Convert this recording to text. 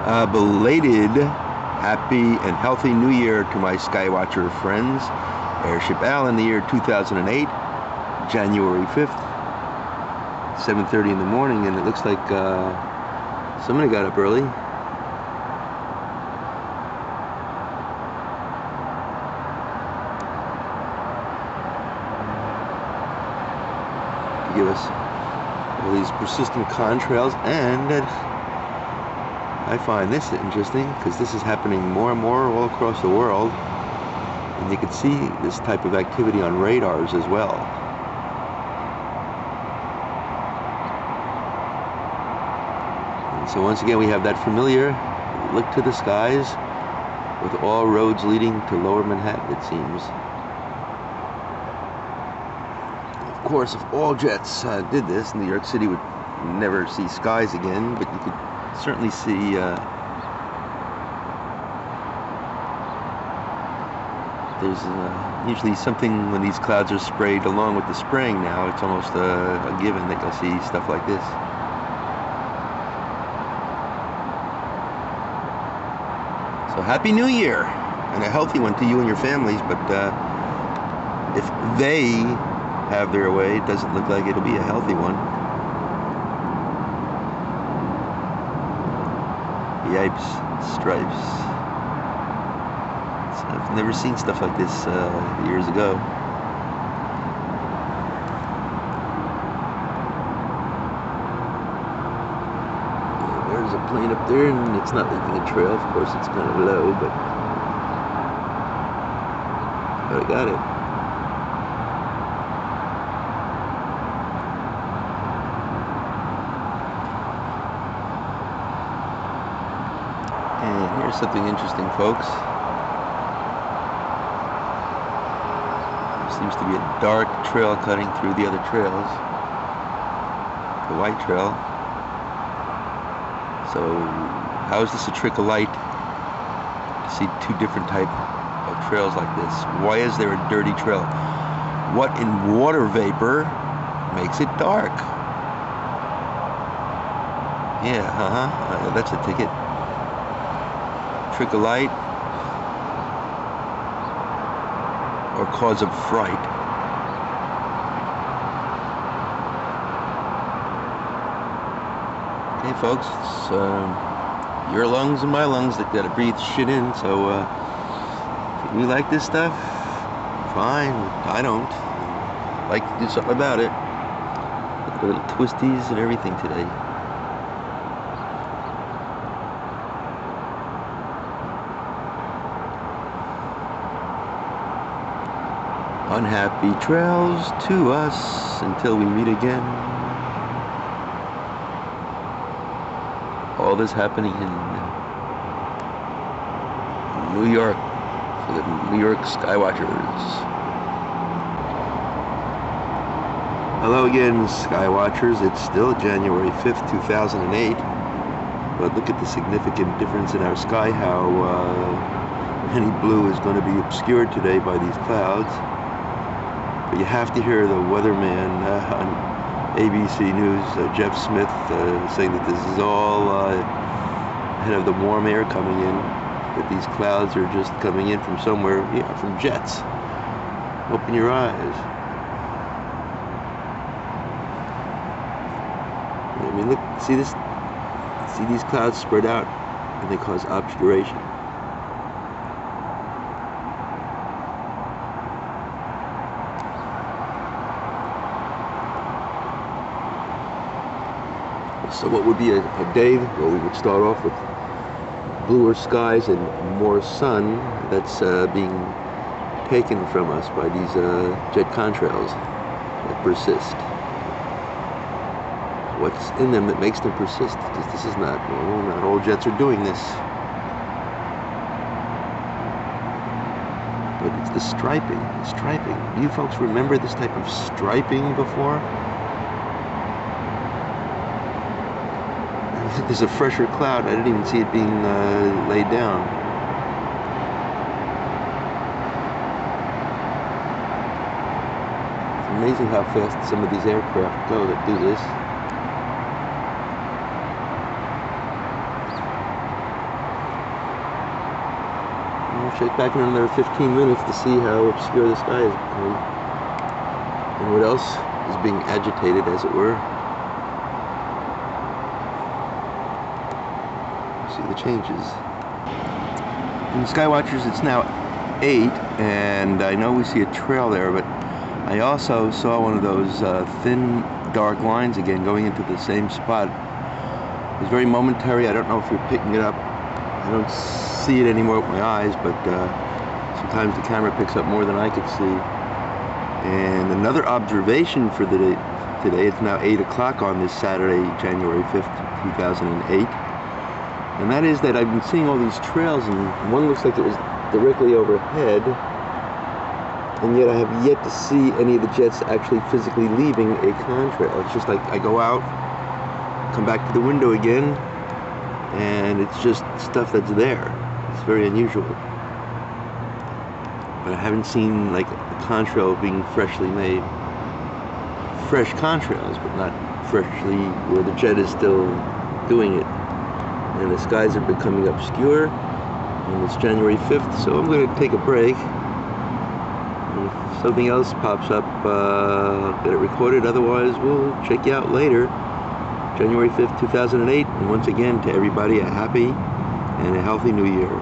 Belated happy and healthy new year to my Skywatcher friends. Airship Al in the year 2008, January 5th, 7:30 in the morning, and it looks like somebody got up early. To give us all these persistent contrails, and I find this interesting because this is happening more and more all across the world, and you can see this type of activity on radars as well. And so once again we have that familiar look to the skies with all roads leading to Lower Manhattan, it seems. Of course, if all jets did this, New York City would never see skies again, but you could certainly see there's usually something when these clouds are sprayed along with the spraying. Now it's almost a given that you'll see stuff like this. So happy New Year, and a healthy one to you and your families, but if they have their way, it doesn't look like it'll be a healthy one. Yipes, stripes. I've never seen stuff like this years ago. There's a plane up there, and it's not leaving a trail. Of course, it's kind of low, but I got it. And here's something interesting, folks. There seems to be a dark trail cutting through the other trails. The white trail. So how is this a trick of light to see two different type of trails like this? Why is there a dirty trail? What in water vapor makes it dark? Yeah, that's a ticket. Trick of light or cause of fright. Okay, folks, it's your lungs and my lungs that gotta breathe shit in, so if you like this stuff, fine. I don't. I'd like to do something about it. Look at the little twisties and everything today. Unhappy trails to us until we meet again. All this happening in New York for the New York Skywatchers. Hello again, Skywatchers. It's still January 5th, 2008. But look at the significant difference in our sky, how any blue is going to be obscured today by these clouds. But you have to hear the weatherman on ABC News, Jeff Smith, saying that this is all ahead of the warm air coming in, that these clouds are just coming in from somewhere, from jets. Open your eyes. I mean, look, see this? See these clouds spread out, and they cause obscuration. So what would be a day? Well, we would start off with bluer skies and more sun that's being taken from us by these jet contrails that persist. What's in them that makes them persist? Because this is not normal. Not all jets are doing this. But it's the striping. The striping. Do you folks remember this type of striping before? There's a fresher cloud. I didn't even see it being laid down. It's amazing how fast some of these aircraft go that do this. check back in another 15 minutes to see how obscure the sky is becoming and what else is being agitated, as it were. See the changes. In Skywatchers, it's now 8, and I know we see a trail there, but I also saw one of those thin, dark lines again going into the same spot. It was very momentary. I don't know if you're picking it up. I don't see it anymore with my eyes, but sometimes the camera picks up more than I could see. And another observation for the day, today, it's now 8 o'clock on this Saturday, January 5th, 2008. And that is that I've been seeing all these trails, and one looks like it was directly overhead, and yet I have yet to see any of the jets actually physically leaving a contrail. It's just like I go out, come back to the window again, and it's just stuff that's there. It's very unusual. But I haven't seen like a contrail being freshly made. Fresh contrails, but not freshly where the jet is still doing it. And the skies are becoming obscure, and it's January 5th, so I'm going to take a break. And if something else pops up, get it recorded. Otherwise, we'll check you out later. January 5th, 2008, and once again, to everybody, a happy and a healthy new year.